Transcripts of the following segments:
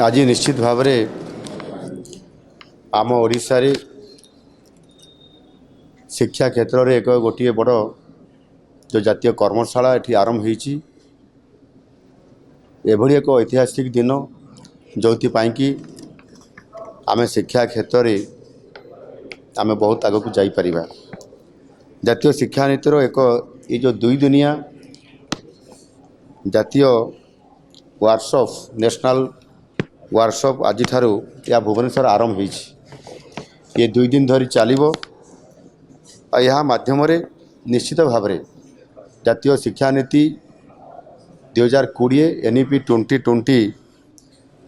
आज निश्चित भाव में आम ओडिशा रे शिक्षा क्षेत्र में एक गोटे बड़ जो जातीय कर्मशाला ये आरंभ होती एभली एक ऐतिहासिक दिन जो कि आम शिक्षा क्षेत्र में आम बहुत आगक जापर। जातीय शिक्षा नीतिर एक ये जो 2 दिनिया जातीय वर्कशॉप नेशनल वर्कशॉप आज या भुवनेश्वर आरंभ होती। ये 2 दिन धरी चलो यह माध्यम निश्चित भाव में जातीय शिक्षा नीति 2020 NEP 2020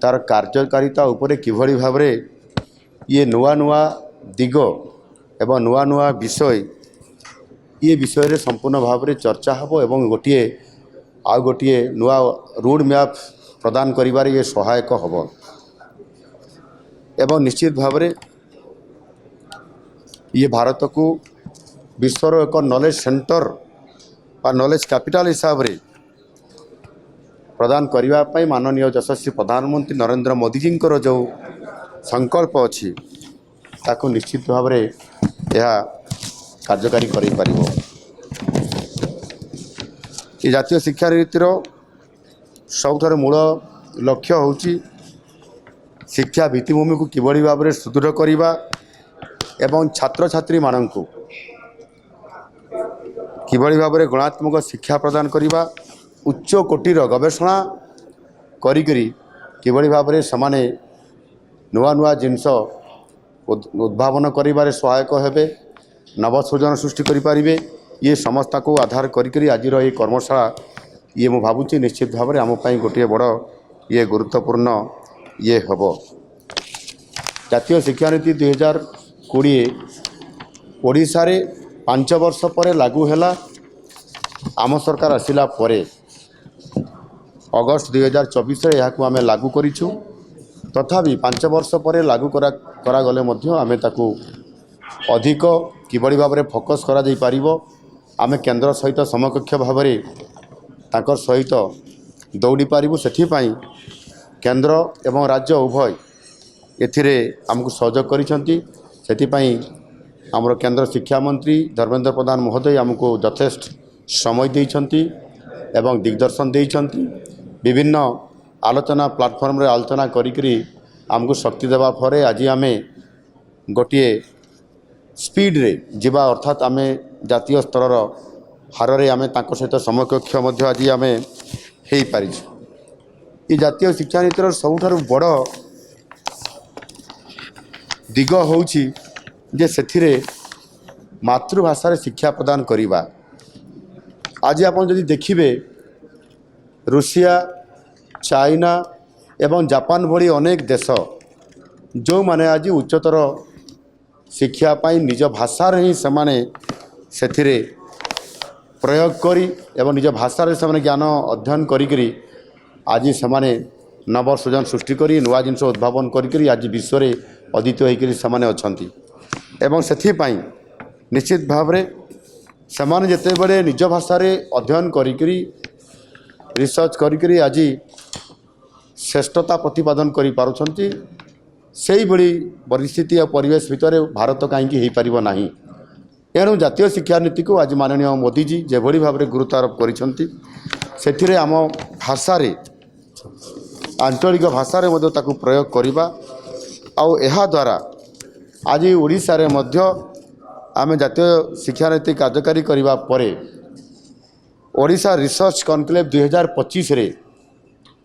तार कार्यकारिता उपरे किभली भाव में ये नुआ नुआ दिग एवं नुआ नुआ विषय ये विषय रे संपूर्ण भाव में चर्चा हबो एवं गोटे नुआ रोड मैप प्रदान करिबार ये सहायक हबो एवं निश्चित भाव में ये भारत को विश्वर एक नॉलेज सेंटर बा नॉलेज कैपिटल हिसाब से प्रदान करने माननीय यशस्वी प्रधानमंत्री नरेंद्र मोदी जी जो संकल्प अच्छी ताकू निश्चित भाव में यह कार्यकारी कर जातीय शिक्षा नीतिर सबुठ मूल लक्ष्य होची शिक्षा भित्तिभूमि को किभली भाव में सुदृढ़ करवा एवं छात्र छात्री मानू किभली भाव में गुणात्मक शिक्षा प्रदान करवा उच्च कोटीर गवेषणा करी किभली भाव में समाने नुआ नुआ जिनस उद्भावन करिबारे सहायक हेबे नवसृजन सृष्टि करें ये समस्त को आधार करी आज ये कर्मशाला ये मु भावुची निश्चित भाव में आमपाई गोटे बड़ ये गुरुत्वपूर्ण ये हम जातीय शिक्षा नीति 2020 ओडिशा रे 5 वर्ष पर लागू हैला। आम सरकार आसिला परे अगस्त 2024 रे यहाकू आमे लागू करिछु। तथापि 5 वर्ष पर लागू करा गले मध्य आमे ताकू अधिक किभली भाव में फोकस करा जाई पारिबो आमे केंद्र सहित समकक्ष भाव में ताकर सहित दौड़ी पारिबु। सेथिपाई केंद्र एवं राज्य उभय एथिरे आमको सहयोग करिसंती। सेथिपाई आमर केंद्र शिक्षा मंत्री धर्मेंद्र प्रधान महोदय आमको यथेष्ट समय देइछंती एवं दिग्दर्शन देइछंती। विभिन्न आलोचना प्लाटफर्म रे आलोचना करी आमको शक्ति देवा फरे आज आमे गोटे स्पीड रे जीवा अर्थात आमे जातीय स्तर हार रे आमे तांको सहित समकक्ष मध्य आज आमे हेई पारिछु। ये जातीय शिक्षा नीतिर सबुठारु बड़ दिग होउछि जे सेथिरे मातृभाषा रे शिक्षा प्रदान करिबा। आज आपण जदि देखिबे रूसिया चाइना एवं जापान भली अनेक देश जो माने आज उच्चतर शिक्षा पाई निज भाषा रे ही समाने सेथिरे प्रयोग करी एवं निज भाषा रे समाने ज्ञान अध्ययन करी आज समाने नवसृजन सृष्टि करी नुआ जिनस उद्भावन करी आज विश्व रे अद्वितीय होकर समाने अछंती एवं सेथिपाई निश्चित भाव में समाने जेते बड़े निज भाषा रे अध्ययन करी रिसर्च करी आज श्रेष्ठता प्रतिपादन करि पारुछंती। सेही बड़ी परिस्थिति और परिवेश भितर भारत कहीं हो पारिबो नाही। एणु जातीय शिक्षा नीति को आज माननीय मोदी जी जेभली भाव में गुरुत्व आरोप करिसंती सेथिरे आम भाषा रे आंचलिक भाषा रे मध्य ताकू प्रयोग करिबा आउ एहा द्वारा आज ओडिशा रे मध्य आम जातीय शिक्षा नीति कार्यकारी करिबा परे ओडिशा रिसर्च कॉन्क्लेव 2025 रे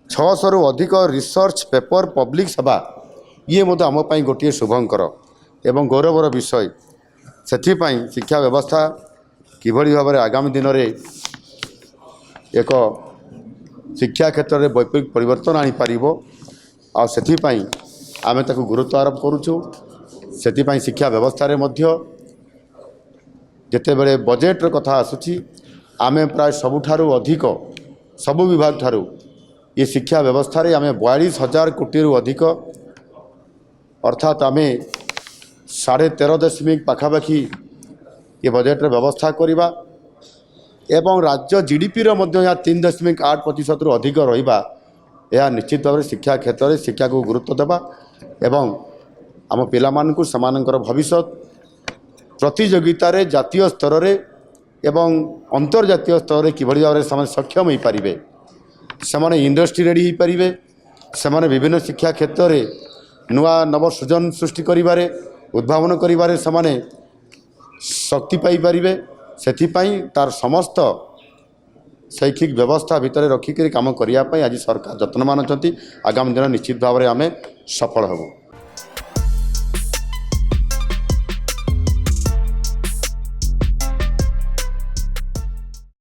600 रु अधिक रिसर्च पेपर पब्लिक सभा ये मत आम पाई गोटे शुभंकर एवं गौरवर विषय। सेथिपाई शिक्षा व्यवस्था किभली भाव में आगामी दिन में एक शिक्षा क्षेत्र में वैप्लविक परिवर्तन आनी पारिबो आ सेथिपाई आमे ताकू गुरुत्व आरोप करुछु। सेथिपाई शिक्षा व्यवस्था रे मध्य जेते बेले बजेट रे कथा आसुची आमे प्राय सबुठारु अधिक सबु विभाग ठारु ये शिक्षा व्यवस्था रे आमे 42,000 कोटी रु अधिक अर्थात आमे 13.5 पाखापाखि ये बजेट रे व्यवस्था करिबा एवं राज्य जीडीपी रो मध्य यहाँ 3.8% रु अधिक रहिबा यह निश्चित भाव में शिक्षा क्षेत्र में शिक्षा को गुरुत्व देवा एवं आम पिलामानकु समानकर भविष्य प्रतियोगितार जातीय स्तर में एवं अंतर्जातीय स्तर में किभली भाव में सक्षम हो पारे से इंडस्ट्री रेडी हो पारे से विभिन्न शिक्षा क्षेत्र में नुआ नव सृजन सृष्टि करिबारे उद्भावन करिबारे से शक्ति पाई पारिबे सेथिपाई तार समस्त शैक्षिक व्यवस्था भितर रखिक काम करने आज सरकार जत्नवान अच्छा आगामी दिन निश्चित भाव में आम सफल हबू।